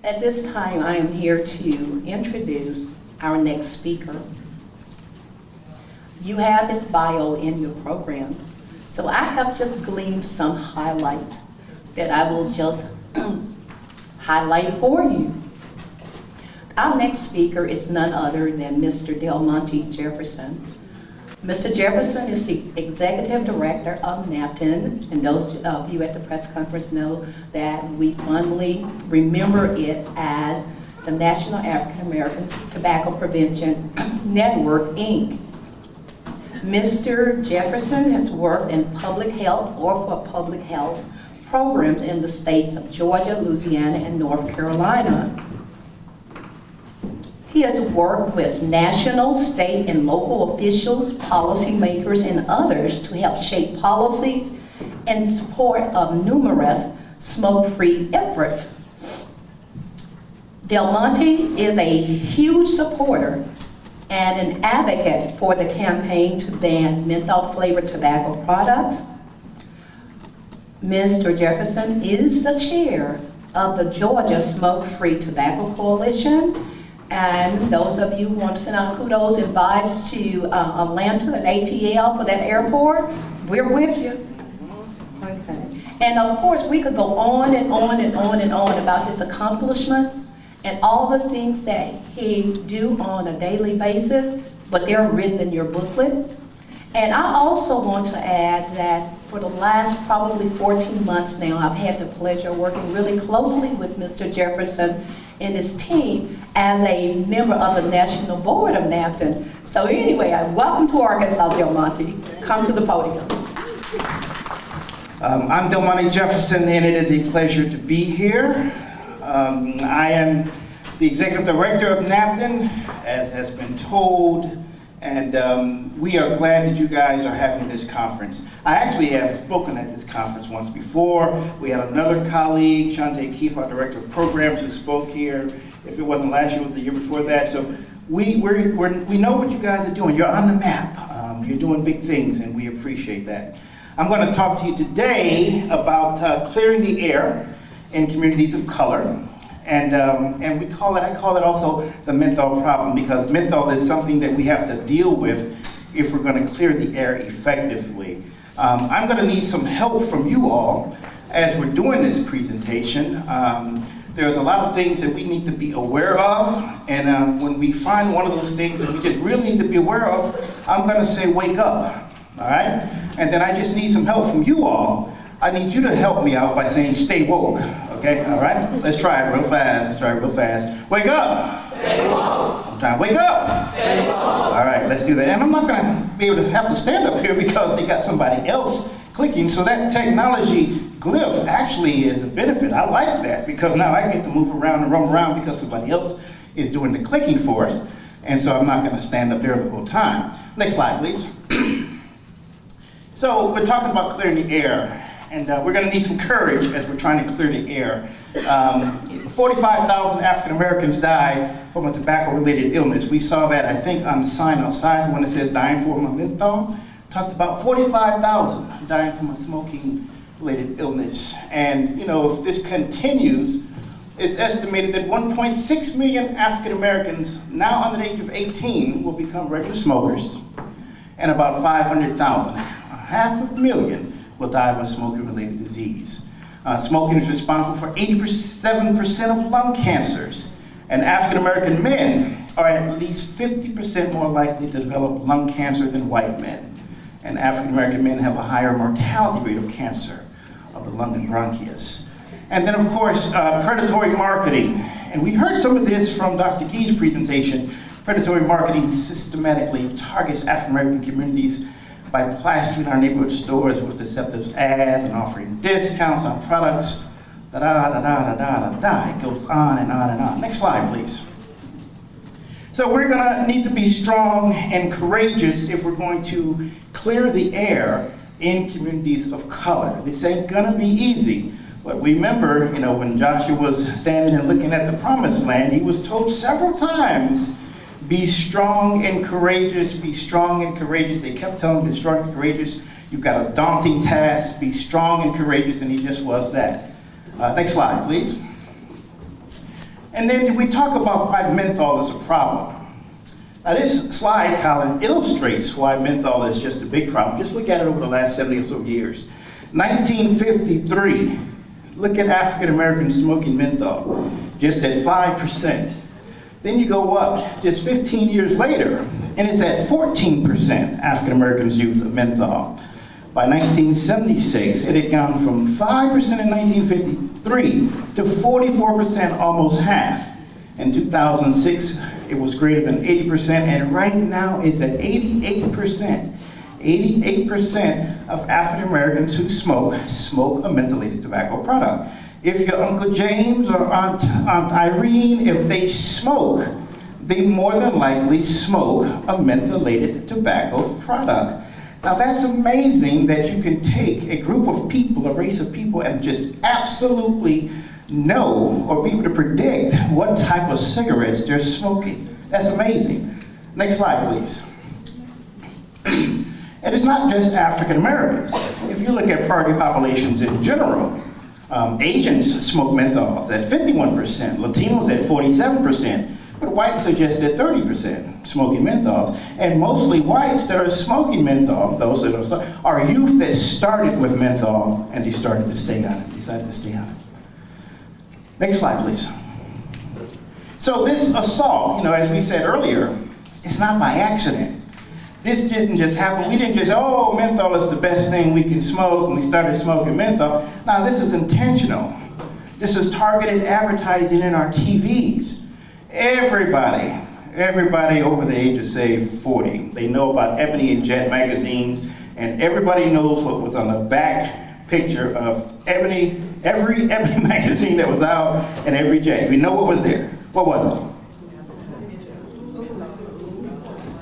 At this time, I am here to introduce our next speaker. You have his bio in your program, so I have just gleaned some highlights that I will just highlight for you. Our next speaker is none other than Mr. Delmonte Jefferson. Mr. Jefferson is the Executive Director of NAPTN, and those of you at the press conference know that we fondly remember it as the National African American Tobacco Prevention Network, Inc. Mr. Jefferson has worked in public health or for public health programs in the states of Georgia, Louisiana, and North Carolina. He has worked with national, state, and local officials, policymakers, and others to help shape policies in support of numerous smoke-free efforts. Delmonte is a huge supporter and an advocate for the campaign to ban menthol-flavored tobacco products. Mr. Jefferson is the chair of the Georgia Smoke-Free Tobacco Coalition. And those of you who want to send out kudos and vibes to Atlanta and ATL for that airport, we're with you. Okay. And of course, we could go on and on and on and on about his accomplishments and all the things that he do on a daily basis, but they're written in your booklet. And I also want to add that for the last probably 14 months now, I've had the pleasure of working really closely with Mr. Jefferson and his team as a member of the National Board of NAPTN. So anyway, welcome to Arkansas, Delmonte. Come to the podium. I'm Delmonte Jefferson, and it is a pleasure to be here. I am the Executive Director of NAPTN, as has been told, and we are glad that you guys are having this conference. I actually have spoken at this conference once before. We had another colleague, Shante Keefe, our Director of Programs, who spoke here. If it wasn't last year, it was the year before that. So we know what you guys are doing. You're on the map. You're doing big things, and we appreciate that. I'm going to talk to you today about clearing the air in communities of color. And I call it also the menthol problem, because menthol is something that we have to deal with if we're going to clear the air effectively. I'm going to need some help from you all as we're doing this presentation. There's a lot of things that we need to be aware of, and when we find one of those things that we just really need to be aware of, I'm going to say wake up, all right? And then I just need some help from you all. I need you to help me out by saying stay woke, okay? All right? Let's try it real fast. Wake up! Stay woke! I'm trying to wake up! Stay woke! All right, let's do that. And I'm not going to be able to have to stand up here because they got somebody else clicking, so that technology glyph actually is a benefit. I like that because now I get to move around and roam around because somebody else is doing the clicking for us, and so I'm not going to stand up there the whole time. Next slide, please. So we're talking about clearing the air. And we're going to need some courage as we're trying to clear the air. 45,000 African Americans die from a tobacco-related illness. We saw that, I think, on the sign outside, the one that says dying from a menthol. Talks about 45,000 dying from a smoking-related illness. And, you know, if this continues, it's estimated that 1.6 million African Americans now under the age of 18 will become regular smokers, and about 500,000, 500,000, will die of a smoking-related disease. Smoking is responsible for 87% of lung cancers, and African-American men are at least 50% more likely to develop lung cancer than white men. And African-American men have a higher mortality rate of cancer of the lung and bronchus. And then, of course, predatory marketing. And we heard some of this from Dr. Geek's presentation. Predatory marketing systematically targets African-American communities by plastering our neighborhood stores with deceptive ads and offering discounts on products, It goes on and on and on. Next slide, please. So we're gonna need to be strong and courageous if we're going to clear the air in communities of color. This ain't gonna be easy. But remember, you know, when Joshua was standing and looking at the promised land, he was told several times, be strong and courageous, be strong and courageous. They kept telling him, be strong and courageous. You've got a daunting task, be strong and courageous, and he just was that. Next slide, please. And then we talk about why menthol is a problem. Now this slide, Colin, illustrates why menthol is just a big problem. Just look at it over the last 70 or so years. 1953, look at African Americans smoking menthol, just at 5%. Then you go up just 15 years later, and it's at 14% African Americans use of menthol. By 1976, it had gone from 5% in 1953 to 44%, almost half. In 2006, it was greater than 80%, and right now it's at 88%. 88% of African Americans who smoke a mentholated tobacco product. If your Uncle James or Aunt Irene, if they smoke, they more than likely smoke a mentholated tobacco product. Now that's amazing that you can take a group of people, a race of people, and just absolutely know or be able to predict what type of cigarettes they're smoking. That's amazing. Next slide, please. And it's not just African Americans. If you look at party populations in general, Asians smoke menthols at 51%, Latinos at 47%, but whites are just at 30% smoking menthols. And mostly whites that are smoking menthol, those that are youth that started with menthol and they started to stay on it, decided to stay on it. Next slide, please. So this assault, as we said earlier, it's not by accident. This didn't just happen. We didn't just, oh, menthol is the best thing we can smoke, and we started smoking menthol. Now, this is intentional. This is targeted advertising in our TVs. Everybody over the age of, say, 40, they know about Ebony and Jet magazines, and everybody knows what was on the back picture of every Ebony magazine that was out, and every Jet. We know what was there. What was it?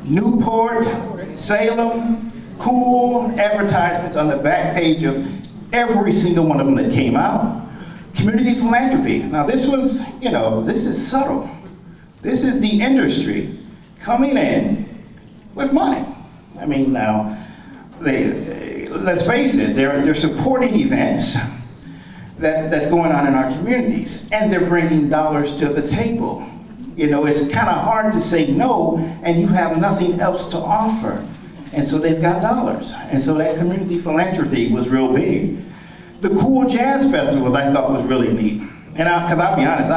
Newport, Salem, cool advertisements on the back page of every single one of them that came out. Community philanthropy. Now this was, this is subtle. This is the industry coming in with money. I mean, now, let's face it, they're supporting events that's going on in our communities, and they're bringing dollars to the table. It's kind of hard to say no, and you have nothing else to offer. And so they've got dollars. And so that community philanthropy was real big. The Cool Jazz Festival I thought was really neat. And because I'll be honest,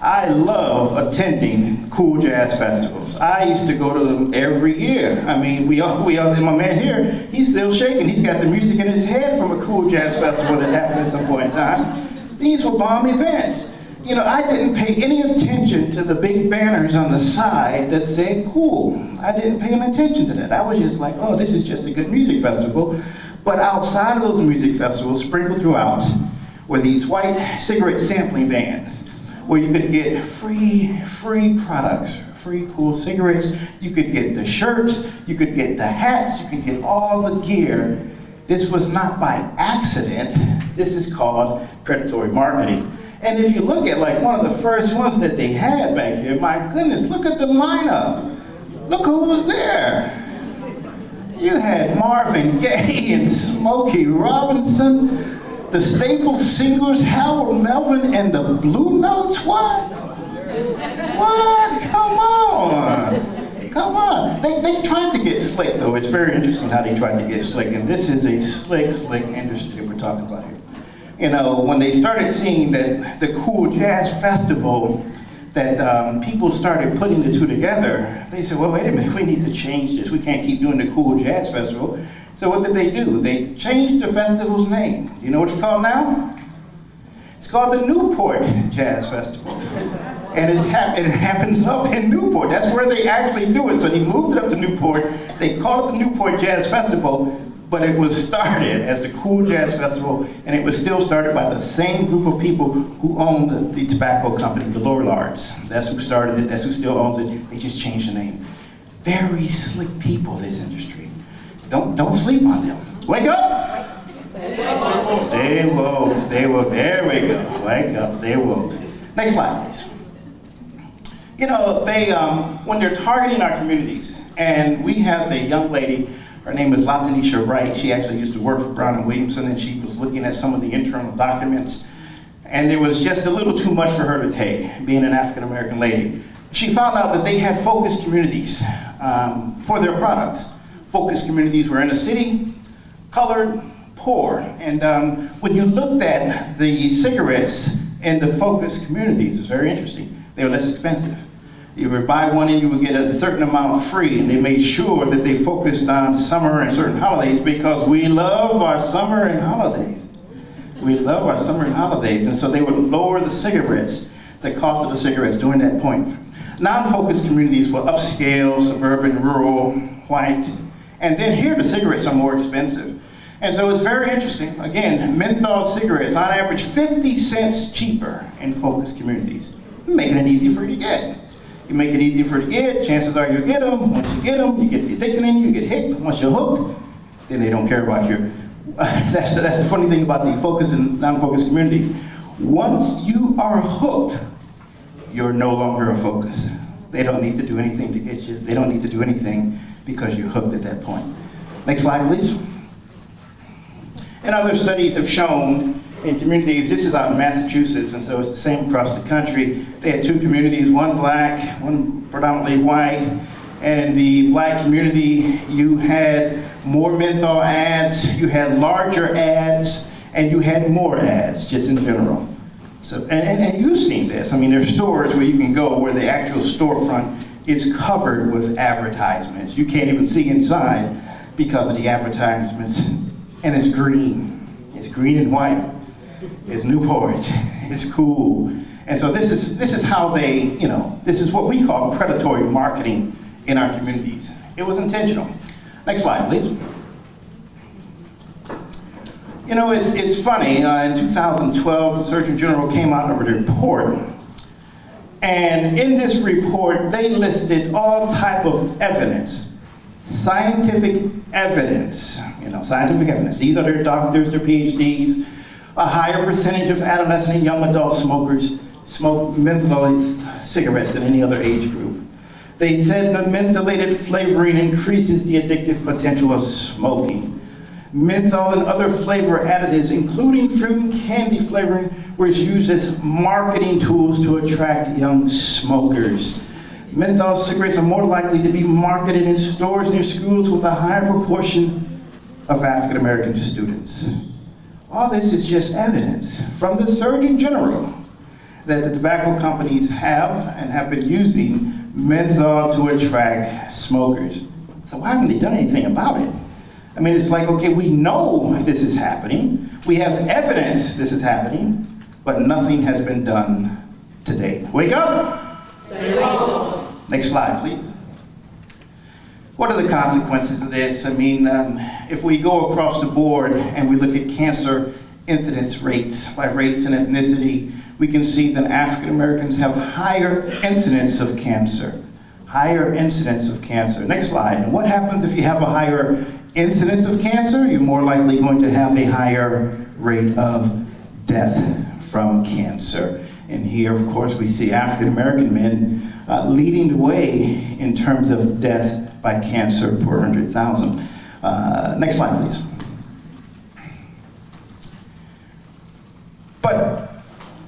I love attending cool jazz festivals. I used to go to them every year. I mean, we all, my man here, he's still shaking. He's got the music in his head from a cool jazz festival that happened at some point in time. These were bomb events. I didn't pay any attention to the big banners on the side that said cool. I didn't pay any attention to that. I was just like, oh, this is just a good music festival. But outside of those music festivals, sprinkled throughout, were these white cigarette sampling vans, where you could get free products, free cool cigarettes. You could get the shirts, you could get the hats, you could get all the gear. This was not by accident. This is called predatory marketing. And if you look at one of the first ones that they had back here, my goodness, look at the lineup. Look who was there. You had Marvin Gaye and Smokey Robinson, the Staple Singers, Harold Melvin, and the Blue Notes. What? What? Come on. Come on. They tried to get slick, though. It's very interesting how they tried to get slick. And this is a slick industry we're talking about here. When they started seeing that the Cool Jazz Festival, that people started putting the two together, they said, well, wait a minute, we need to change this. We can't keep doing the Cool Jazz Festival. So what did they do? They changed the festival's name. Do you know what it's called now? It's called the Newport Jazz Festival. And it happens up in Newport. That's where they actually do it. So they moved it up to Newport. They called it the Newport Jazz Festival, but it was started as the Cool Jazz Festival, and it was still started by the same group of people who owned the tobacco company, the Lorillards. That's who started it, that's who still owns it. They just changed the name. Very slick people, this industry. Don't sleep on them. Wake up! Stay woke, stay woke. There we go. Wake up, stay woke. Next slide, please. When they're targeting our communities, and we have a young lady, her name is Latanisha Wright. She actually used to work for Brown and Williamson, and she was looking at some of the internal documents. and it was just a little too much for her to take, being an African-American lady. She found out that they had focus communities for their products. Focus communities were inner city, colored, poor. And when you looked at the cigarettes in the focus communities, it's very interesting. They were less expensive. You would buy one and you would get a certain amount free, and they made sure that they focused on summer and certain holidays because we love our summer and holidays. We love our summer and holidays, and so they would lower the cigarettes, the cost of the cigarettes during that point. Non-focus communities were upscale, suburban, rural, white, and then here the cigarettes are more expensive. And so it's very interesting. Again, menthol cigarettes, on average, 50 cents cheaper in focus communities, making it easy for you to get. You make it easy for you to get, chances are you'll get them. Once you get them, you get the addiction in you, you get hooked. Once you're hooked, then they don't care about you. That's the funny thing about the focus and non-focus communities. Once you are hooked, you're no longer a focus. They don't need to do anything to get you. They don't need to do anything because you're hooked at that point. Next slide, please. And other studies have shown in communities, this is out in Massachusetts, and so it's the same across the country. They had two communities, one black, one predominantly white. And in the black community, you had more menthol ads, you had larger ads, and you had more ads, just in general. So, and you've seen this. I mean, there's stores where you can go where the actual storefront is covered with advertisements. You can't even see inside because of the advertisements. And it's green. It's green and white. It's Newport. It's cool. And so this is how they, this is what we call predatory marketing in our communities. It was intentional. Next slide, please. It's funny. In 2012, the Surgeon General came out with a report. And in this report, they listed all type of evidence, scientific evidence, scientific evidence. These are their doctors, their PhDs. A higher percentage of adolescent and young adult smokers smoke menthol cigarettes than any other age group. They said the mentholated flavoring increases the addictive potential of smoking. Menthol and other flavor additives, including fruit and candy flavoring, were used as marketing tools to attract young smokers. Menthol cigarettes are more likely to be marketed in stores near schools with a higher proportion of African American students. All this is just evidence from the Surgeon General that the tobacco companies have been using menthol to attract smokers. So why haven't they done anything about it? I mean, it's like, okay, we know this is happening. We have evidence this is happening, but nothing has been done to date. Wake up! Stay low. Next slide, please. What are the consequences of this? I mean, if we go across the board and we look at cancer incidence rates by race and ethnicity, we can see that African Americans have higher incidence of cancer. Higher incidence of cancer. Next slide. And what happens if you have a higher incidence of cancer? You're more likely going to have a higher rate of death from cancer. And here, of course, we see African American men leading the way in terms of death by cancer per 100,000. Next slide, please. But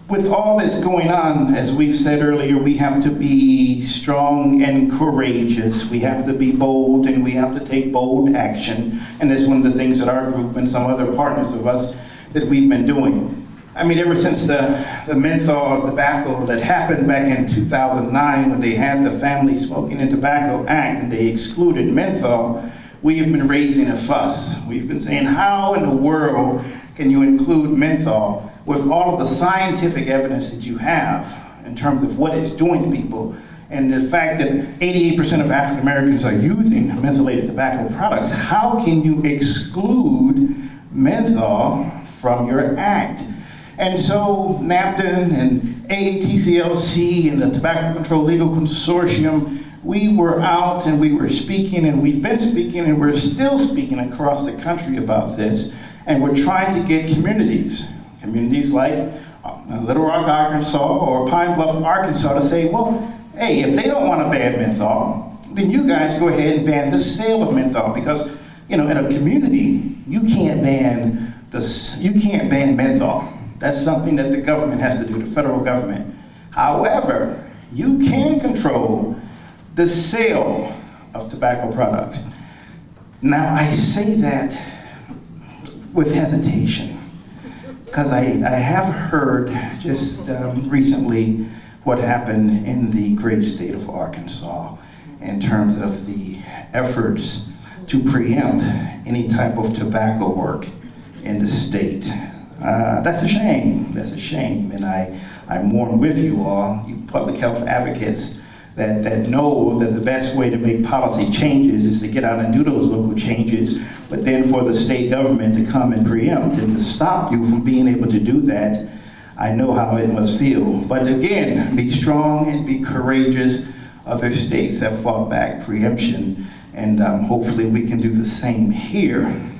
with all this going on, as we've said earlier, we have to be strong and courageous. We have to be bold, and we have to take bold action. And that's one of the things that our group and some other partners of us that we've been doing. I mean, ever since the menthol tobacco that happened back in 2009 when they had the Family Smoking and Tobacco Act and they excluded menthol, we have been raising a fuss. We've been saying, how in the world can you include menthol with all of the scientific evidence that you have in terms of what it's doing to people, and the fact that 88% of African Americans are using mentholated tobacco products? How can you exclude menthol from your act? And so NAPTN and AATCLC and the Tobacco Control Legal Consortium, we were out and we were speaking, and we've been speaking, and we're still speaking across the country about this. And we're trying to get communities like Little Rock, Arkansas, or Pine Bluff, Arkansas, to say, well, hey, if they don't want to ban menthol, then you guys go ahead and ban the sale of menthol, because in a community you can't ban menthol. That's something that the government has to do, the federal government. However, you can control the sale of tobacco products. Now, I say that with hesitation, because I have heard just recently what happened in the great state of Arkansas in terms of the efforts to preempt any type of tobacco work in the state. That's a shame, and I mourn with you all, you public health advocates that know that the best way to make policy changes is to get out and do those local changes, but then for the state government to come and preempt and to stop you from being able to do that, I know how it must feel. But again, be strong and be courageous. Other states have fought back preemption, and hopefully we can do the same here.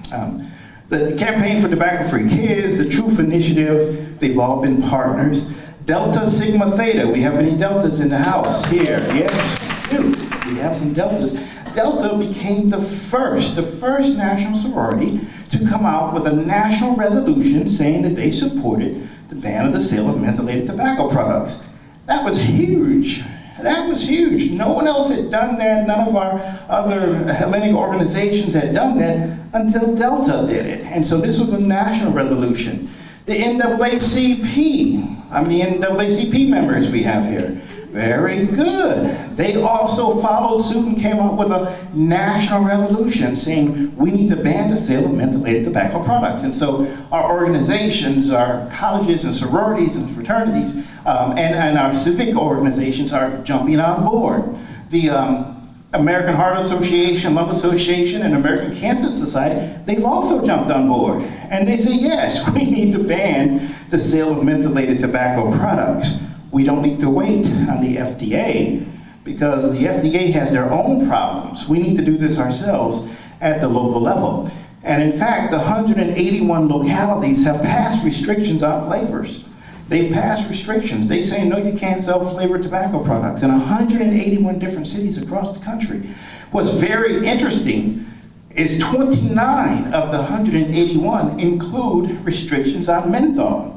The Campaign for Tobacco-Free Kids, the Truth Initiative, they've all been partners. Delta Sigma Theta, we have any Deltas in the house here? Yes, we do. We have some Deltas. Delta became the first national sorority to come out with a national resolution saying that they supported the ban of the sale of mentholated tobacco products. That was huge. That was huge. No one else had done that. None of our other Hellenic organizations had done that until Delta did it. And so this was a national resolution. The NAACP, how many NAACP members we have here? Very good. They also followed suit and came up with a national resolution saying we need to ban the sale of mentholated tobacco products. And so our organizations, our colleges and sororities and fraternities, and our civic organizations are jumping on board. The American Heart Association, Lung Association, and American Cancer Society, they've also jumped on board. And they say, yes, we need to ban the sale of mentholated tobacco products. We don't need to wait on the FDA because the FDA has their own problems. We need to do this ourselves at the local level. And in fact, the 181 localities have passed restrictions on flavors. They've passed restrictions. They say, no, you can't sell flavored tobacco products in 181 different cities across the country. What's very interesting is 29 of the 181 include restrictions on menthol.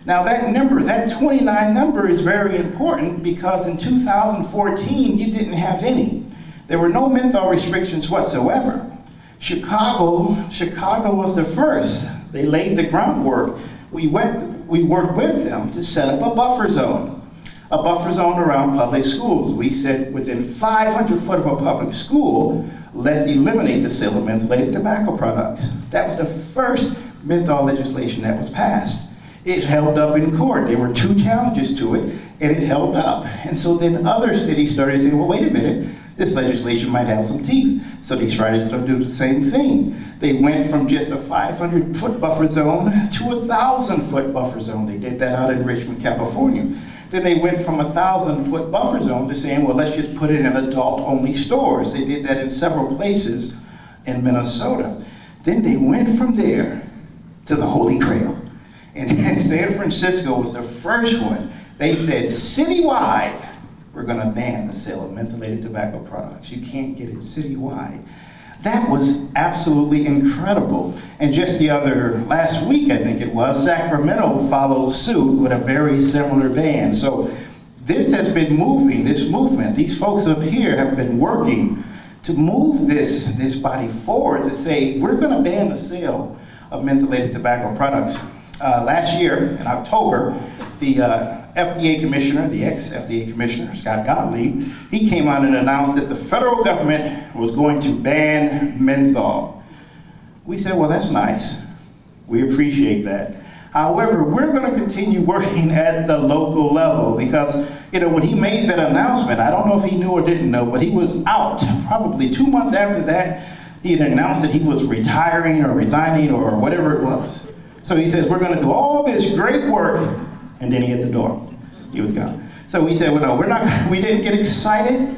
Now that number, that 29 number is very important because in 2014, you didn't have any. There were no menthol restrictions whatsoever. Chicago was the first. They laid the groundwork. We worked with them to set up a buffer zone around public schools. We said within 500 foot of a public school, let's eliminate the sale of mentholated tobacco products. That was the first menthol legislation that was passed. It held up in court. There were 2 challenges to it, and it held up. And so then other cities started saying, well, wait a minute, this legislation might have some teeth. So they tried to do the same thing. They went from just a 500-foot buffer zone to a 1,000-foot buffer zone. They did that out in Richmond, California. Then they went from a 1,000-foot buffer zone to saying, well, let's just put it in adult-only stores. They did that in several places in Minnesota. Then they went from there to the Holy Grail. And San Francisco was the first one. They said, citywide, we're going to ban the sale of mentholated tobacco products. You can't get it citywide. That was absolutely incredible. And just last week, I think it was, Sacramento followed suit with a very similar ban. So this has been moving, this movement. These folks up here have been working to move this body forward to say, we're going to ban the sale of mentholated tobacco products. Last year, in October, the FDA commissioner, the ex-FDA commissioner, Scott Gottlieb, he came out and announced that the federal government was going to ban menthol. We said, well, that's nice. We appreciate that. However, we're going to continue working at the local level because, when he made that announcement, I don't know if he knew or didn't know, but he was out. Probably 2 months after that, he had announced that he was retiring or resigning or whatever it was. So he says, we're going to do all this great work, and then he hit the door. He was gone. So we said, well, no, we didn't get excited.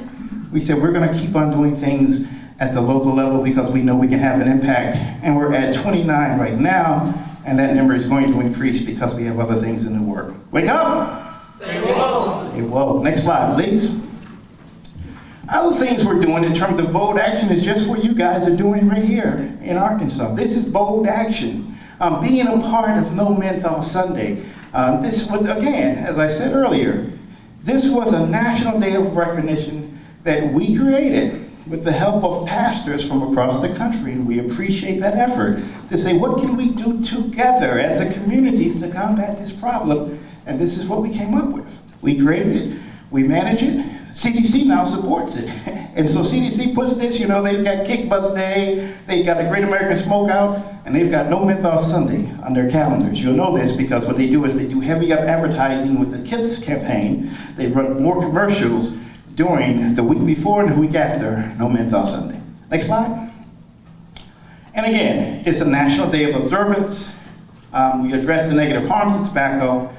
We said, we're going to keep on doing things at the local level because we know we can have an impact. And we're at 29 right now, and that number is going to increase because we have other things in the work. Wake up! Say whoa! Say whoa. Next slide, please. Other things we're doing in terms of bold action is just what you guys are doing right here in Arkansas. This is bold action. Being a part of No Menthol Sunday, This was, again, as I said earlier, this was a national day of recognition that we created with the help of pastors from across the country, and we appreciate that effort to say, what can we do together as a community to combat this problem? And this is what we came up with. We created it, we manage it, CDC now supports it. And so CDC puts this, they've got Kick Bus Day, they've got a Great American Smoke Out, and they've got No Menthol Sunday on their calendars. You'll know this because what they do is they do heavy up advertising with the KIPS campaign. They run more commercials during the week before and the week after No Menthol Sunday. Next slide. And again, it's a national day of observance. We address the negative harms of tobacco.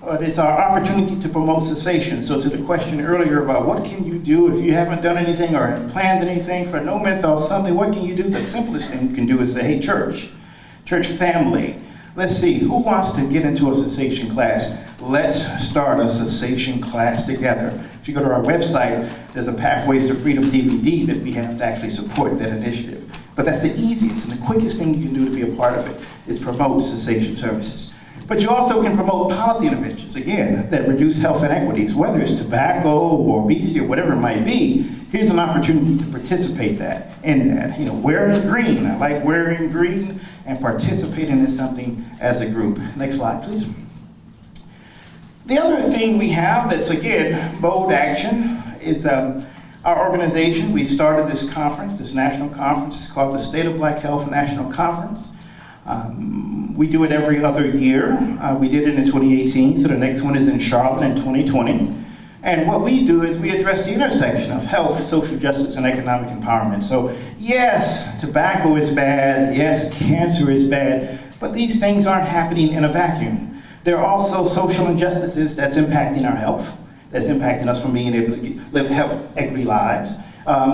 It's our opportunity to promote cessation. So to the question earlier about what can you do if you haven't done anything or planned anything for No Menthol Sunday, what can you do? The simplest thing you can do is say, hey, church family, let's see, who wants to get into a cessation class? Let's start a cessation class together. If you go to our website, there's a Pathways to Freedom DVD that we have to actually support that initiative. But that's the easiest and the quickest thing you can do to be a part of it, is promote cessation services. But you also can promote policy interventions, again, that reduce health inequities, whether it's tobacco or obesity or whatever it might be. Here's an opportunity to participate in that. Wearing green, I like wearing green, and participating in something as a group. Next slide, please. The other thing we have that's, again, bold action is our organization. We started this conference, this national conference. It's called the State of Black Health National Conference. We do it every other year. We did it in 2018, so the next one is in Charlotte in 2020. And what we do is we address the intersection of health, social justice, and economic empowerment. So yes, tobacco is bad, yes, cancer is bad, but these things aren't happening in a vacuum. There are also social injustices that's impacting our health, that's impacting us from being able to live health equity lives.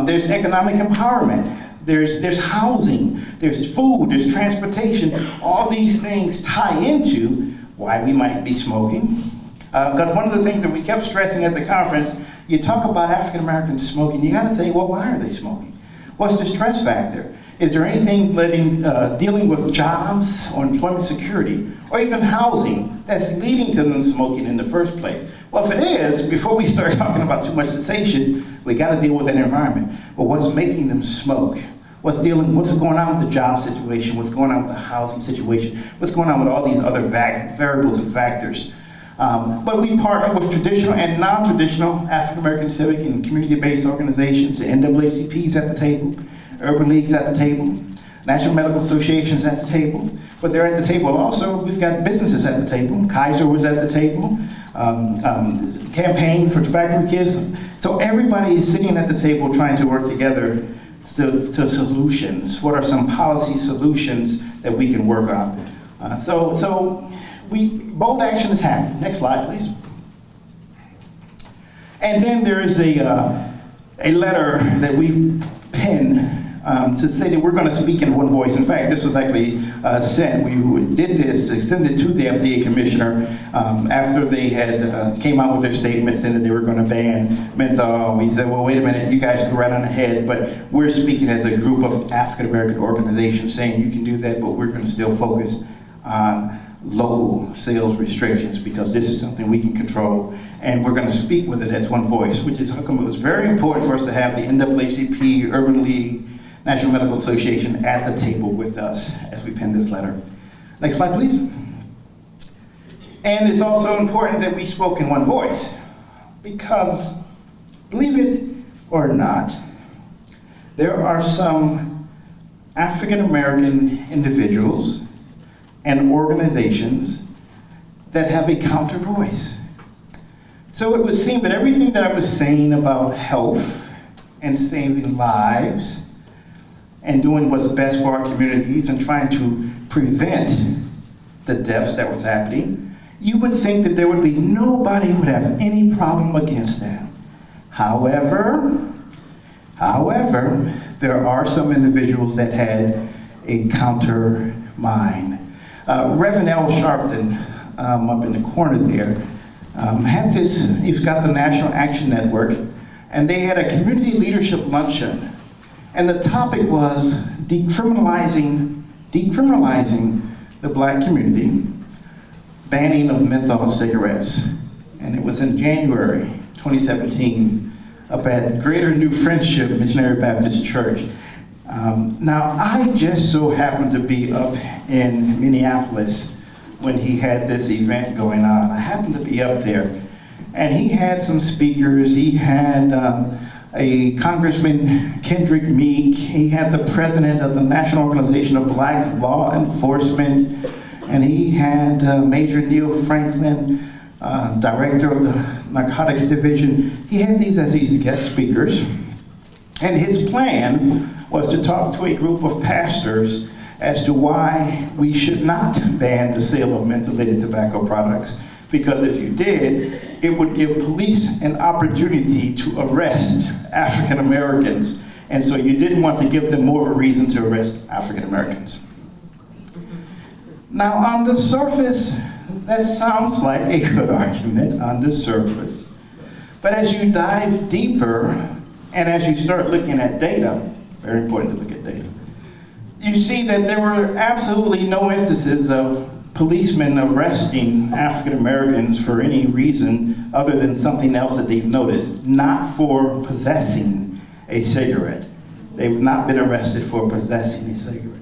There's economic empowerment. There's housing, there's food, there's transportation. All these things tie into why we might be smoking. Because one of the things that we kept stressing at the conference, you talk about African Americans smoking, you gotta say, well, why are they smoking? What's the stress factor? Is there anything dealing with jobs or employment security or even housing that's leading to them smoking in the first place? Well, if it is, before we start talking about too much cessation, we got to deal with that environment. But what's making them smoke? What's going on with the job situation? What's going on with the housing situation? What's going on with all these other variables and factors? But we partner with traditional and non-traditional African-American civic and community-based organizations. The NAACP's at the table, Urban League's at the table, National Medical Association's at the table. But they're at the table also, we've got businesses at the table. Kaiser was at the table. Campaign for Tobacco Kids. So everybody is sitting at the table trying to work together to solutions. What are some policy solutions that we can work on? Bold action is happening. Next slide, please. And then there is a letter that we penned to say that we're going to speak in one voice. In fact, this was actually sent. We did this to send it to the FDA commissioner after they had came out with their statement saying that they were going to ban menthol. We said, well, wait a minute, you guys go right on ahead, but we're speaking as a group of African American organizations saying you can do that, but we're going to still focus on local sales restrictions because this is something we can control, and we're going to speak with it as one voice, which is how come it was very important for us to have the NAACP, Urban League, National Medical Association at the table with us as we pen this letter. Next slide, please. And it's also important that we spoke in one voice because, believe it or not, there are some African American individuals and organizations that have a counter voice. So it would seem that everything that I was saying about health and saving lives and doing what's best for our communities and trying to prevent the deaths that was happening, you would think that there would be nobody who would have any problem against that. However, there are some individuals that had a counter mind. Rev Al Sharpton, up in the corner there, had this, he's got the National Action Network, and they had a community leadership luncheon. And the topic was decriminalizing the black community banning of menthol cigarettes. And it was in January 2017 up at Greater New Friendship Missionary Baptist Church. Now, I just so happened to be up in Minneapolis when he had this event going on. I happened to be up there, and he had some speakers. He had a Congressman Kendrick Meek. He had the president of the National Organization of Black Law Enforcement, and he had Major Neil Franklin, director of the Narcotics Division. He had these as his guest speakers, and his plan was to talk to a group of pastors as to why we should not ban the sale of mentholated tobacco products. Because if you did, it would give police an opportunity to arrest African Americans. And so you didn't want to give them more of a reason to arrest African Americans. Now, on the surface, that sounds like a good argument on the surface. But as you dive deeper, and as you start looking at data, very important to look at data, you see that there were absolutely no instances of policemen arresting African Americans for any reason other than something else that they've noticed, not for possessing a cigarette. They've not been arrested for possessing a cigarette.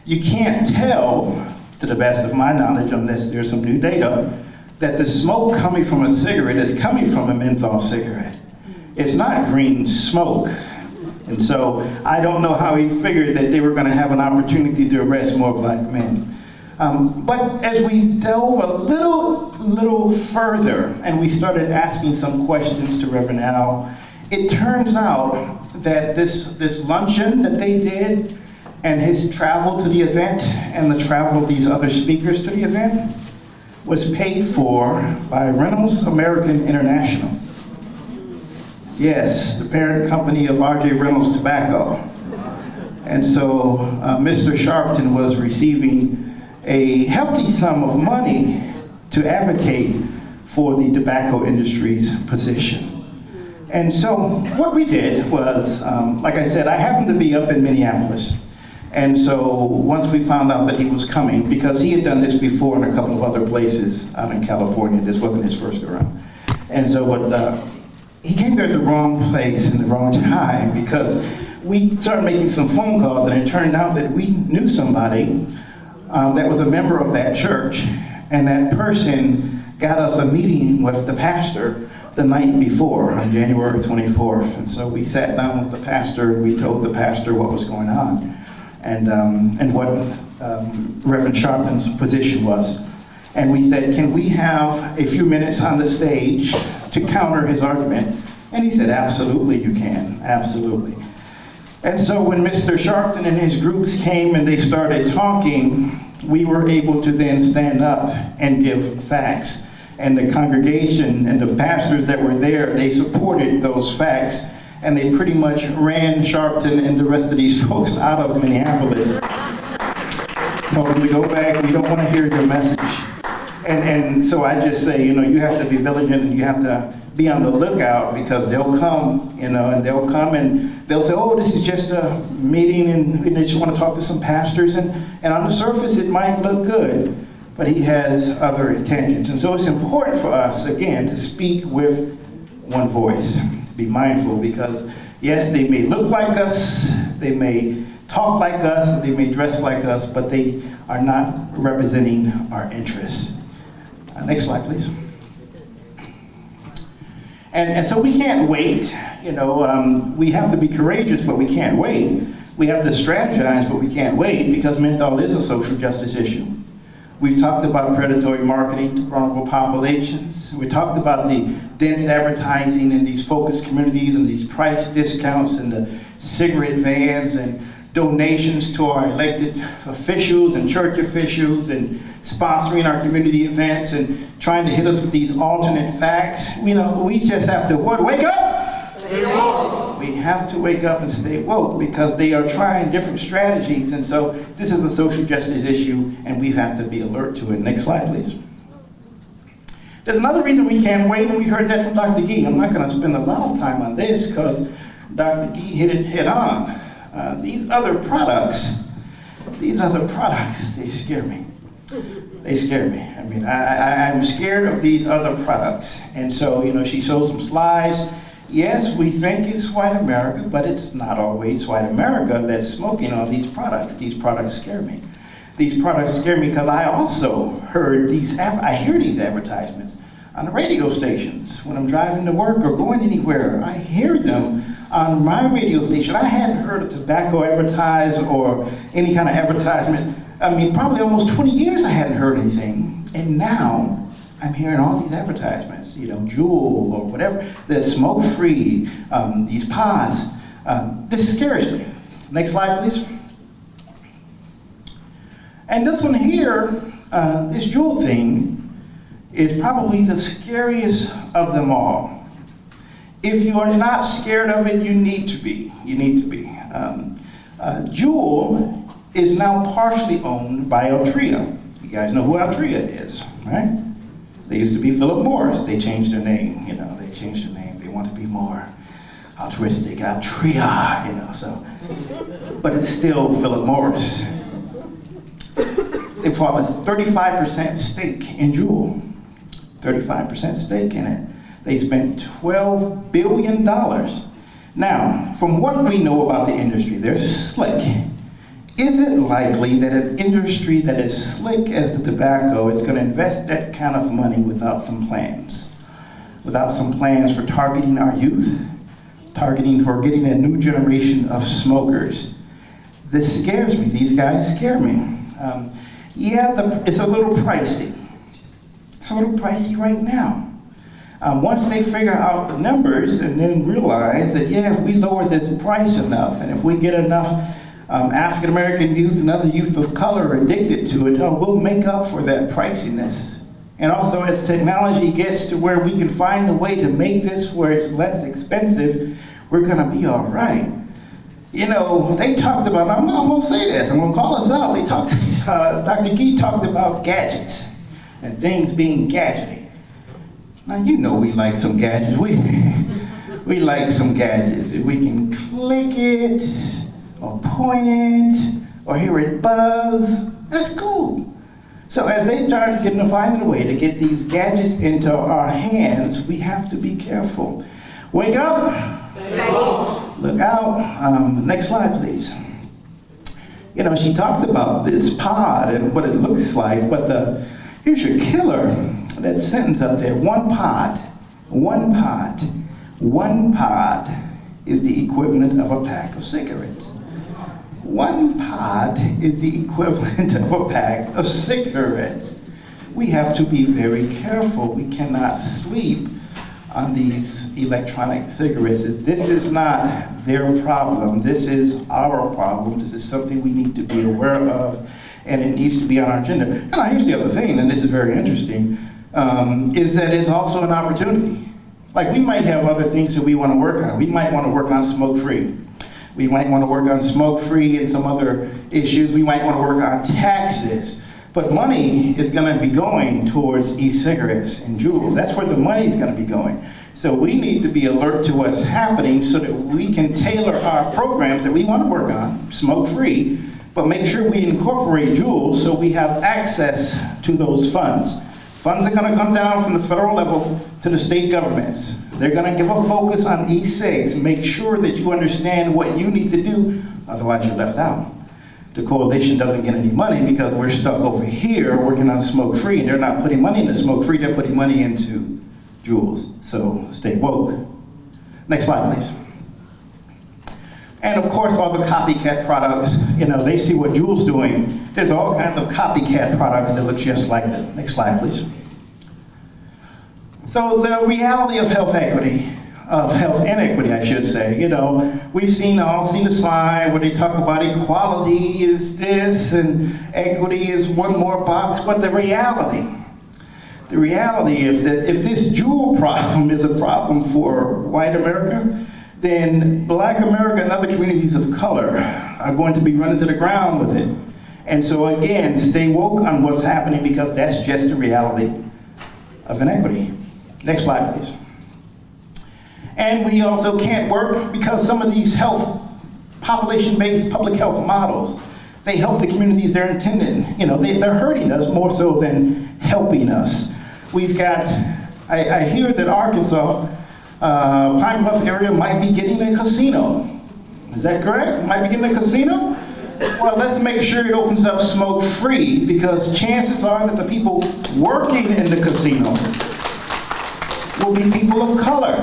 You can't tell, to the best of my knowledge, unless there's some new data, that the smoke coming from a cigarette is coming from a menthol cigarette. It's not green smoke. And so I don't know how he figured that they were going to have an opportunity to arrest more black men. But as we delve a little further and we started asking some questions to Rev Al, it turns out that this luncheon that they did and his travel to the event and the travel of these other speakers to the event was paid for by Reynolds American International. Yes, the parent company of R.J. Reynolds Tobacco. And so Mr. Sharpton was receiving a healthy sum of money to advocate for the tobacco industry's position. And so what we did was, like I said, I happened to be up in Minneapolis. And so once we found out that he was coming, because he had done this before in a couple of other places out in California, this wasn't his first go around. And so he came there at the wrong place and the wrong time, because we started making some phone calls, and it turned out that we knew somebody that was a member of that church, and that person got us a meeting with the pastor the night before, on January 24th. And so we sat down with the pastor, and we told the pastor what was going on, and what Rev Sharpton's position was. And we said, can we have a few minutes on the stage to counter his argument? And he said, absolutely you can, absolutely. And so when Mr. Sharpton and his groups came and they started talking, we were able to then stand up and give facts. And the congregation and the pastors that were there, they supported those facts, and they pretty much ran Sharpton and the rest of these folks out of Minneapolis. Told them to go back, we don't want to hear your message. And so I just say, you have to be vigilant, and you have to be on the lookout, because they'll come, and they'll come and they'll say, oh, this is just a meeting, and they just want to talk to some pastors, and on the surface it might look good, but he has other intentions. And so it's important for us, again, to speak with one voice, to be mindful, because yes, they may look like us, they may talk like us, they may dress like us, but they are not representing our interests. Next slide, please. And so we can't wait. We have to be courageous, but we can't wait. We have to strategize, but we can't wait, because menthol is a social justice issue. We've talked about predatory marketing to vulnerable populations. We talked about the dense advertising in these focus communities and these price discounts and the cigarette vans and donations to our elected officials and church officials and sponsoring our community events and trying to hit us with these alternate facts. We just have to wake up? Stay woke. We have to wake up and stay woke, because they are trying different strategies, and so this is a social justice issue, and we have to be alert to it. Next slide, please. There's another reason we can't wait, and we heard that from Dr. Geek. I'm not going to spend a lot of time on this, because Dr. Geek hit it head on. These other products, they scare me. They scare me. I mean, I'm scared of these other products. And so, you know, she shows some slides. Yes, we think it's white America, but it's not always white America that's smoking on these products. These products scare me. These products scare me because I also heard I hear these advertisements on the radio stations when I'm driving to work or going anywhere. I hear them on my radio station. I hadn't heard of tobacco advertised or any kind of advertisement. I mean, probably almost 20 years I hadn't heard anything. And now I'm hearing all these advertisements, you know, Juul or whatever, that's smoke-free, these pods. This scares me. Next slide, please. And this one here, this Juul thing, is probably the scariest of them all. If you are not scared of it, you need to be. You need to be. Juul is now partially owned by Altria. You guys know who Altria is, right? They used to be Philip Morris. They changed their name, you know, they changed their name. They want to be more altruistic, Altria, you know, so. But it's still Philip Morris. They bought a 35% stake in Juul. 35% stake in it. They spent $12 billion. Now, from what we know about the industry, they're slick. Is it likely that an industry that is slick as the tobacco is going to invest that kind of money without some plans? Without some plans for targeting our youth, targeting for getting a new generation of smokers? This scares me. These guys scare me. It's a little pricey. It's a little pricey right now. Once they figure out the numbers and then realize that, yeah, if we lower this price enough, and if we get enough African American youth and other youth of color addicted to it, we'll make up for that priciness. And also, as technology gets to where we can find a way to make this where it's less expensive, we're gonna be all right. You know, they talked about, I'm gonna say this, I'm gonna call us out. They talked, Dr. Geek talked about gadgets and things being gadgety. Now, you know we like some gadgets. We like some gadgets. If we can click it, or point it, or hear it buzz, that's cool. So as they start finding a way to get these gadgets into our hands, we have to be careful. Wake up. Look out. Next slide, please. You know, she talked about this pod and what it looks like, but here's your killer. That sentence up there, one pod is the equivalent of a pack of cigarettes. One pod is the equivalent of a pack of cigarettes. We have to be very careful. We cannot sleep on these electronic cigarettes. This is not their problem. This is our problem. This is something we need to be aware of, and it needs to be on our agenda. And here's the other thing, and this is very interesting, is that it's also an opportunity. Like, we might have other things that we want to work on. We might want to work on smoke-free. We might want to work on smoke-free and some other issues. We might want to work on taxes. But money is going to be going towards e-cigarettes and Juuls. That's where the money is going to be going. So we need to be alert to what's happening so that we can tailor our programs that we want to work on, smoke-free, but make sure we incorporate Juuls so we have access to those funds. Funds are going to come down from the federal level to the state governments. They're going to give a focus on e-cigs. Make sure that you understand what you need to do, otherwise you're left out. The coalition doesn't get any money because we're stuck over here working on smoke-free, and they're not putting money into smoke-free, they're putting money into Juuls. So stay woke. Next slide, please. And of course, all the copycat products, you know, they see what Juul's doing. There's all kinds of copycat products that look just like them. Next slide, please. So the reality of health equity, of health inequity, I should say, you know, we've all seen the slide where they talk about equality is this and equity is one more box, but the reality is that if this Juul problem is a problem for white America, then Black America and other communities of color are going to be running to the ground with it. And so again, stay woke on what's happening because that's just the reality of inequity. Next slide, please. And we also can't work because some of these population-based public health models, They help the communities they're intended. You know, they're hurting us more so than helping us. We've got, I hear that Arkansas, Pine Bluff area might be getting a casino. Is that correct? Might be getting a casino? Well, let's make sure it opens up smoke-free, because chances are that the people working in the casino will be people of color.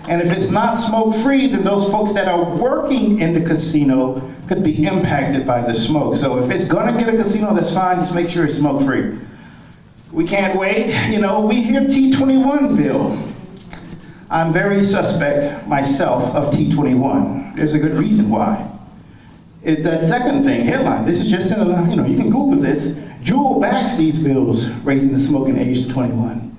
And if it's not smoke-free, then those folks that are working in the casino could be impacted by the smoke. So if it's gonna get a casino, that's fine, just make sure it's smoke-free. We can't wait. You know, we hear T21 Bill. I'm very suspect myself of T21. There's a good reason why. The second thing, headline, this is just in a, you know, you can Google this. Jewel backs these bills raising the smoking age to 21.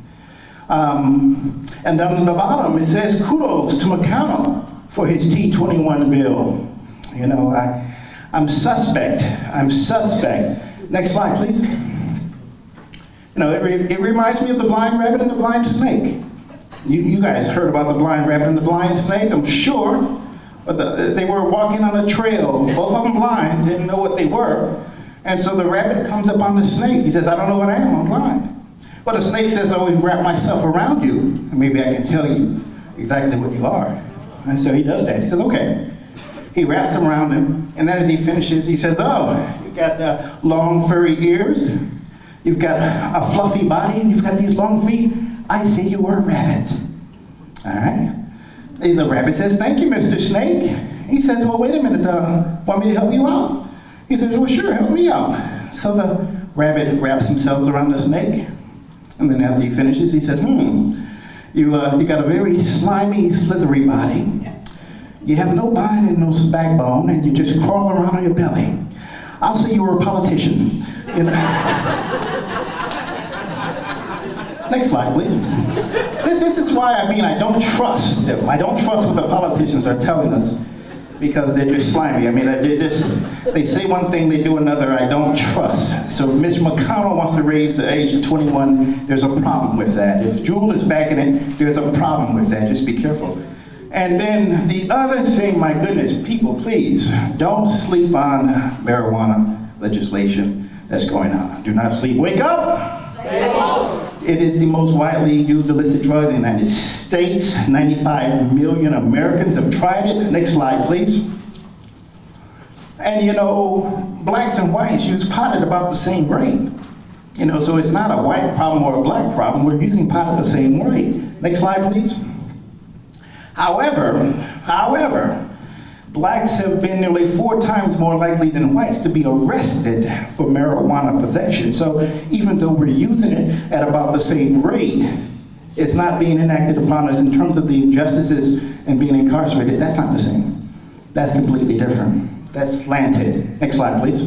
And down in the bottom, it says kudos to McConnell for his T21 bill. You know, I'm suspect. Next slide, please. You know, it reminds me of the blind rabbit and the blind snake. You guys heard about the blind rabbit and the blind snake, I'm sure. But they were walking on a trail, both of them blind, didn't know what they were. And so the rabbit comes up on the snake. He says, I don't know what I am, I'm blind. But the snake says, I always wrap myself around you, and maybe I can tell you exactly what you are. And so he does that. He says, okay. He wraps them around him, and then as he finishes, he says, oh, you've got the long furry ears, you've got a fluffy body, and you've got these long feet. I say you were a rabbit. All right? The rabbit says, thank you, Mr. Snake. He says, well, wait a minute, want me to help you out? He says, well, sure, help me out. So the rabbit wraps himself around the snake, and then after he finishes, he says, you got a very slimy, slithery body. You have no spine and no backbone, and you just crawl around on your belly. I'll say you were a politician. You know? Next slide, please. This is why I don't trust them. I don't trust what the politicians are telling us, because they're just slimy. I mean, they say one thing, they do another. I don't trust. So if Mr. McConnell wants to raise the age to 21, there's a problem with that. If Jewel is backing it, there's a problem with that. Just be careful. And then the other thing, my goodness, people, please, don't sleep on marijuana legislation that's going on. Do not sleep. Wake up! It is the most widely used illicit drug in the United States. 95 million Americans have tried it. Next slide, please. And you know, blacks and whites use pot at about the same rate. You know, so it's not a white problem or a black problem. We're using pot at the same rate. Next slide, please. However, blacks have been nearly 4 times more likely than whites to be arrested for marijuana possession. So even though we're using it at about the same rate, it's not being enacted upon us in terms of the injustices and being incarcerated. That's not the same. That's completely different. That's slanted. Next slide, please.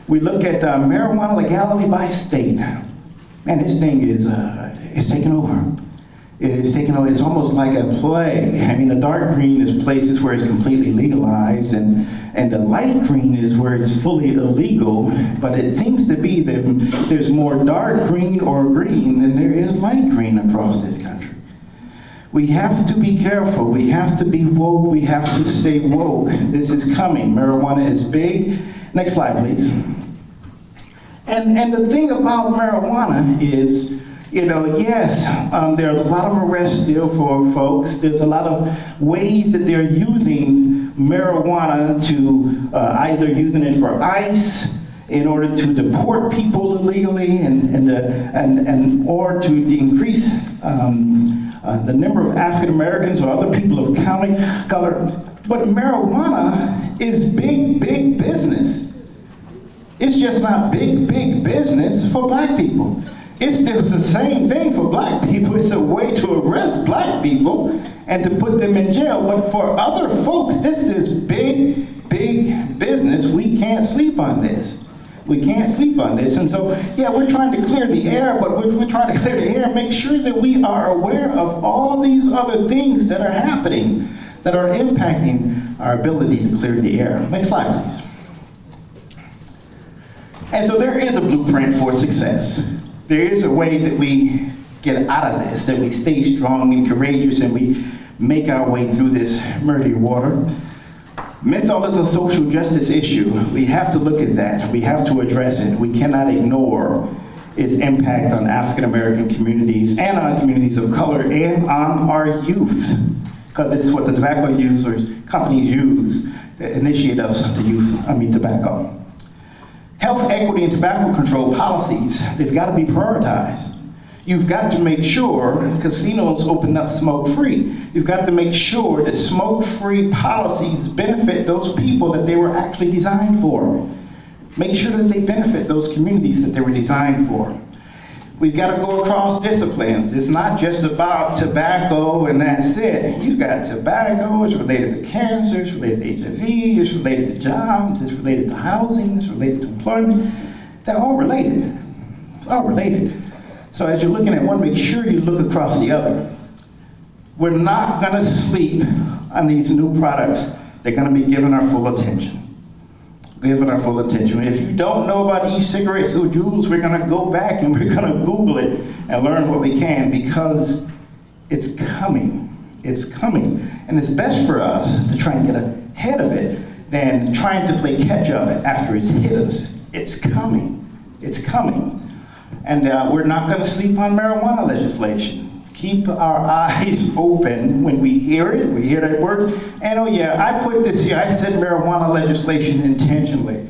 We look at marijuana legality by state. Man, this thing is it's taking over. It is taken over. It's almost like a plague. I mean, the dark green is places where it's completely legalized, and the light green is where it's fully illegal. But it seems to be that there's more dark green or green than there is light green across this country. We have to be careful. We have to be woke. We have to stay woke. This is coming. Marijuana is big. Next slide, please. And the thing about marijuana is, you know, yes, there's a lot of arrests still for folks. There's a lot of ways that they're using marijuana to either using it for ICE in order to deport people illegally and or to increase the number of African Americans or other people of color. But marijuana is big, big business. It's just not big, big business for black people. It's the same thing for black people. It's a way to arrest black people and to put them in jail. But for other folks, this is big, big business. We can't sleep on this. We can't sleep on this. And so, yeah, we're trying to clear the air, but we're trying to clear the air and make sure that we are aware of all these other things that are happening, that are impacting our ability to clear the air. Next slide, please. And so there is a blueprint for success. There is a way that we get out of this, that we stay strong and courageous and we make our way through this murky water. Menthol is a social justice issue. We have to look at that. We have to address it. We cannot ignore its impact on African American communities and on communities of color and on our youth, because it's what the tobacco users, companies use to initiate us to tobacco. Health equity and tobacco control policies, they've got to be prioritized. You've got to make sure casinos open up smoke-free. You've got to make sure that smoke-free policies benefit those people that they were actually designed for. Make sure that they benefit those communities that they were designed for. We've got to go across disciplines. It's not just about tobacco and that's it. You've got tobacco, it's related to cancer, it's related to HIV, it's related to jobs, it's related to housing, it's related to employment. They're all related. It's all related. So as you're looking at one, make sure you look across the other. We're not going to sleep on these new products. They're going to be given our full attention. Given our full attention. If you don't know about e-cigarettes or Juuls, we're going to go back and we're going to Google it and learn what we can, because it's coming. It's coming. And it's best for us to try and get ahead of it than trying to play catch up after it's hit us. It's coming. It's coming. And we're not going to sleep on marijuana legislation. Keep our eyes open when we hear it. We hear that word. And oh yeah, I put this here. I said marijuana legislation intentionally.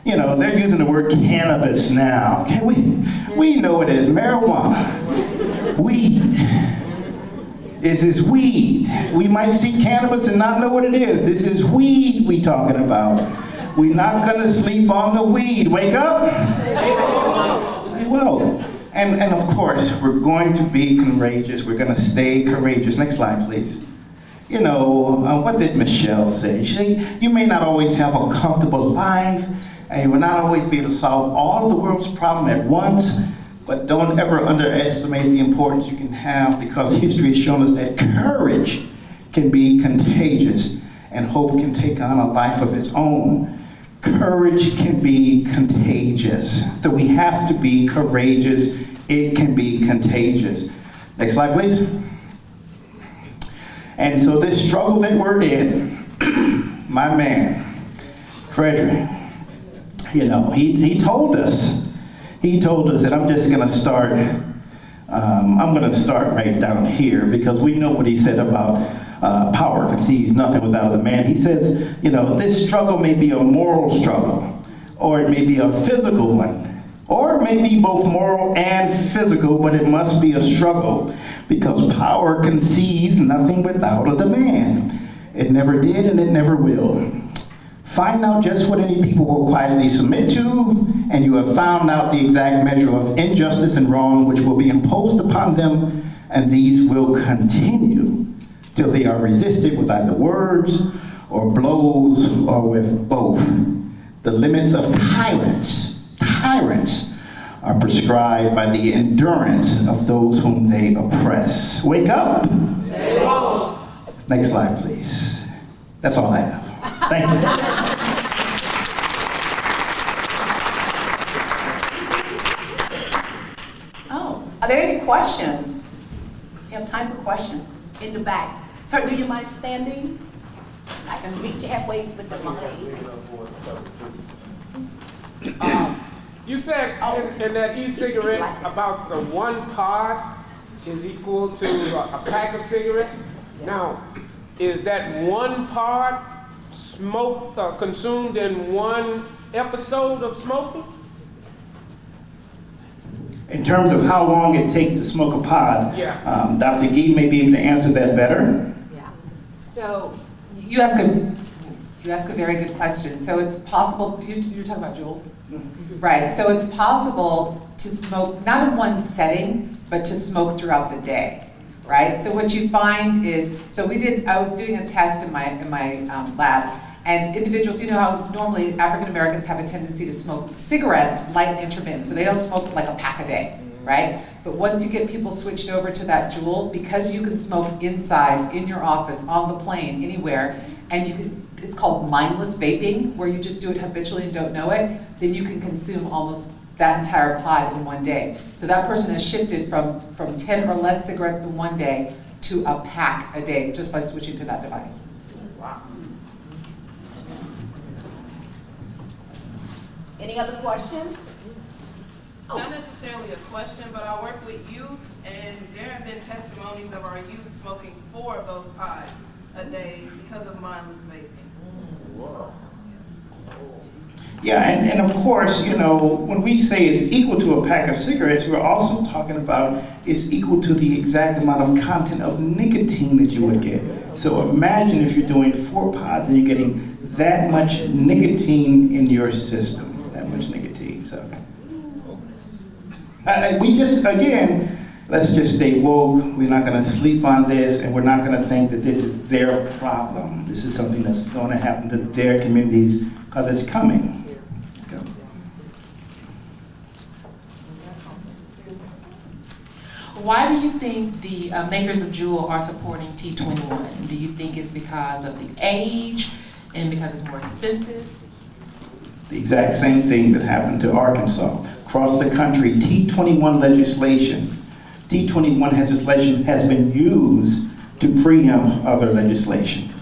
You know, they're using the word cannabis now. We know it is marijuana. Weed. This is weed. We might see cannabis and not know what it is. This is weed we talking about. We're not going to sleep on the weed. Wake up. Well, and of course, we're going to be courageous. We're going to stay courageous. Next slide, please. You know, what did Michelle say? She said, you may not always have a comfortable life, and you will not always be able to solve all of the world's problems at once, but don't ever underestimate the importance you can have, because history has shown us that courage can be contagious, and hope can take on a life of its own. Courage can be contagious. So we have to be courageous. It can be contagious. Next slide, please. And so this struggle that we're in, my man, Frederick, you know, he told us that I'm just going to start, I'm going to start right down here, because we know what he said about power concedes nothing without the man. He says, you know, this struggle may be a moral struggle, or it may be a physical one, or it may be both moral and physical, but it must be a struggle, because power concedes nothing without a demand. It never did and it never will. Find out just what any people will quietly submit to, and you have found out the exact measure of injustice and wrong which will be imposed upon them, and these will continue till they are resisted with either words or blows or with both. The limits of tyrants are prescribed by the endurance of those whom they oppress. Wake up. Next slide, please. That's all I have. Thank you. Oh, are there any questions? You have time for questions in the back. Sir, do you mind standing? I can meet you halfway with the mic. You said in that e-cigarette about the one pod is equal to a pack of cigarettes. Now, is that one pod consumed in one episode of smoking? In terms of how long it takes to smoke a pod, yeah. Dr. Geek may be able to answer that better. Yeah. So you ask a very good question. So it's possible, you're talking about Juuls? Mm-hmm. Right, so it's possible to smoke, not in one setting, but to smoke throughout the day, right? So what you find is, I was doing a test in my lab, and individuals, you know how normally African Americans have a tendency to smoke cigarettes light and intermittent, so they don't smoke like a pack a day, right? But once you get people switched over to that Juul, because you can smoke inside, in your office, on the plane, anywhere, and it's called mindless vaping, where you just do it habitually and don't know it, then you can consume almost that entire pod in one day. So that person has shifted from 10 or less cigarettes in one day to a pack a day just by switching to that device. Wow. Any other questions? Not necessarily a question, but I work with youth, and there have been testimonies of our youth smoking 4 of those pods a day because of mindless vaping. Wow. Yeah, and of course, you know, when we say it's equal to a pack of cigarettes, we're also talking about it's equal to the exact amount of content of nicotine that you would get. So imagine if you're doing 4 pods and you're getting that much nicotine in your system, that much nicotine. So we just, again, let's just stay woke. We're not going to sleep on this, and we're not going to think that this is their problem. This is something that's going to happen to their communities because it's coming. Why do you think the makers of Juul are supporting T21? Do you think it's because of the age and because it's more expensive? The exact same thing that happened to Arkansas. Across the country, T21 legislation, T21 legislation has been used to preempt other legislation.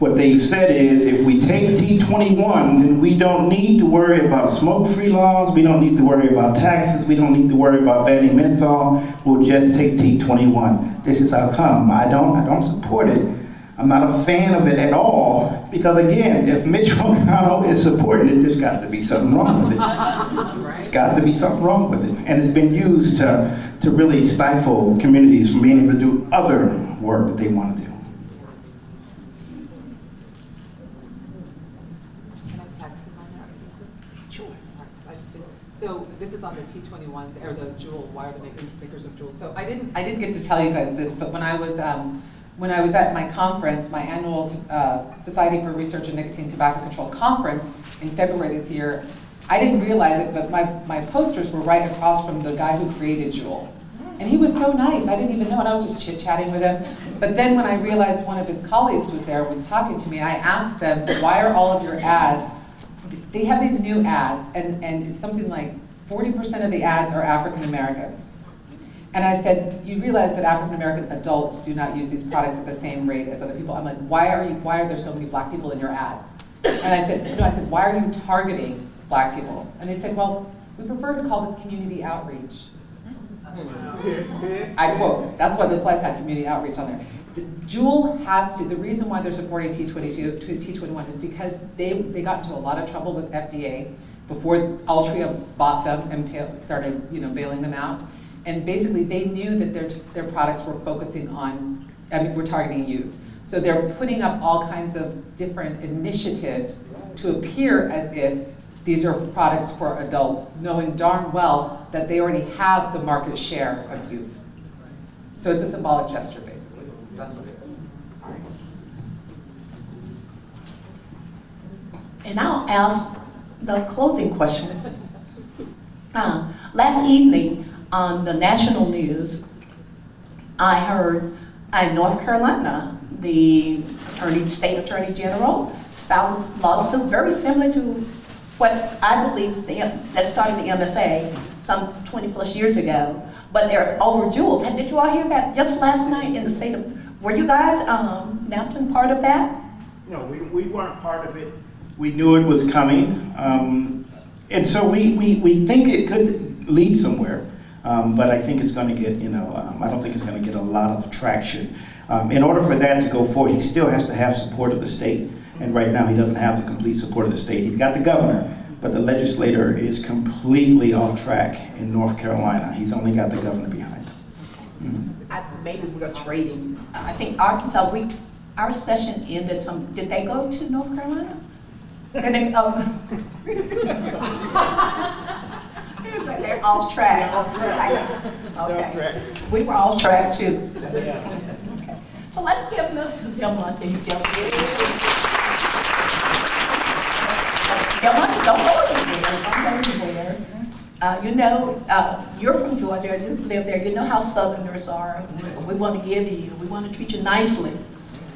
What they've said is, if we take T21, then we don't need to worry about smoke-free laws, we don't need to worry about taxes, we don't need to worry about banning menthol, we'll just take T21. This is how come. I don't support it. I'm not a fan of it at all, because again, if Mitch McConnell is supporting it, there's got to be something wrong with it. It's got to be something wrong with it. And it's been used to really stifle communities from being able to do other work that they want to do. So this is on the T21, or the Juul, why are the makers of Juul? So I didn't get to tell you guys this, but when I was at my conference, my annual Society for Research in Nicotine Tobacco Control conference in February this year, I didn't realize it, but my posters were right across from the guy who created Juul. And he was so nice, I didn't even know, and I was just chit-chatting with him. But then when I realized one of his colleagues was there, was talking to me, I asked them, why are all of your ads, they have these new ads, and it's something like 40% of the ads are African Americans. And I said, you realize that African American adults do not use these products at the same rate as other people. I'm like, why are there so many black people in your ads? And I said, why are you targeting black people? And they said, well, we prefer to call this community outreach. I quote, that's why the slides had community outreach on there. Juul has to, the reason why they're supporting T21 is because they got into a lot of trouble with FDA before Altria bought them and started bailing them out. And basically they knew that their products were focusing on, we're targeting youth. So they're putting up all kinds of different initiatives to appear as if these are products for adults, knowing darn well that they already have the market share of youth. So it's a symbolic gesture, basically. That's what it is. Sorry. And I'll ask the closing question. Last evening on the national news, I heard in North Carolina, the state attorney general filed a lawsuit very similar to what I believe that started the MSA some 20 plus years ago, but they're over Juuls. And did you all hear that just last night in the state of, were you guys Nampton part of that? No, we weren't part of it. We knew it was coming. And so we think it could lead somewhere, but I think it's going to get, I don't think it's going to get a lot of traction. In order for that to go forward, he still has to have support of the state. And right now, he doesn't have the complete support of the state. He's got the governor, but the legislator is completely off track in North Carolina. He's only got the governor behind him. Maybe we're trading. I think Arkansas, our session ended did they go to North Carolina? And they, it's like they're off track. Okay. We were off track too. Okay. So let's give Mr. Delmonte Jefferson. Delmonte, don't go anywhere. You're from Georgia, you live there, you know how Southerners are. We want to give you, we want to treat you nicely.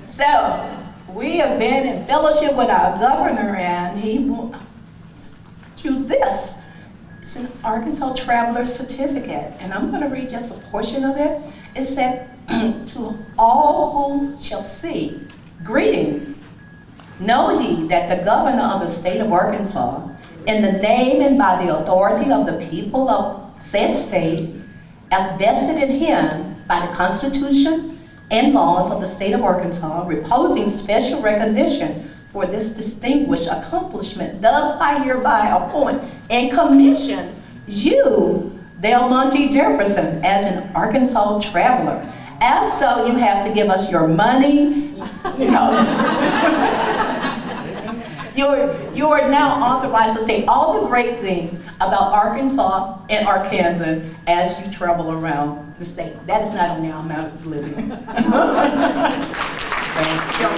So, we have been in fellowship with our governor, and he will choose this. It's an Arkansas Traveler Certificate, and I'm going to read just a portion of it. It said, to all who shall see, greetings. Know ye that the governor of the state of Arkansas in the name and by the authority of the people of said state, as vested in him by the Constitution and laws of the state of Arkansas, reposing special recognition for this distinguished accomplishment, does I hereby appoint and commission you, Delmonte Jefferson, as an Arkansas traveler. As so, you have to give us your money. You are now authorized to say all the great things about Arkansas and Arkansas as you travel around the state. That is not only our amount of living. Thank you.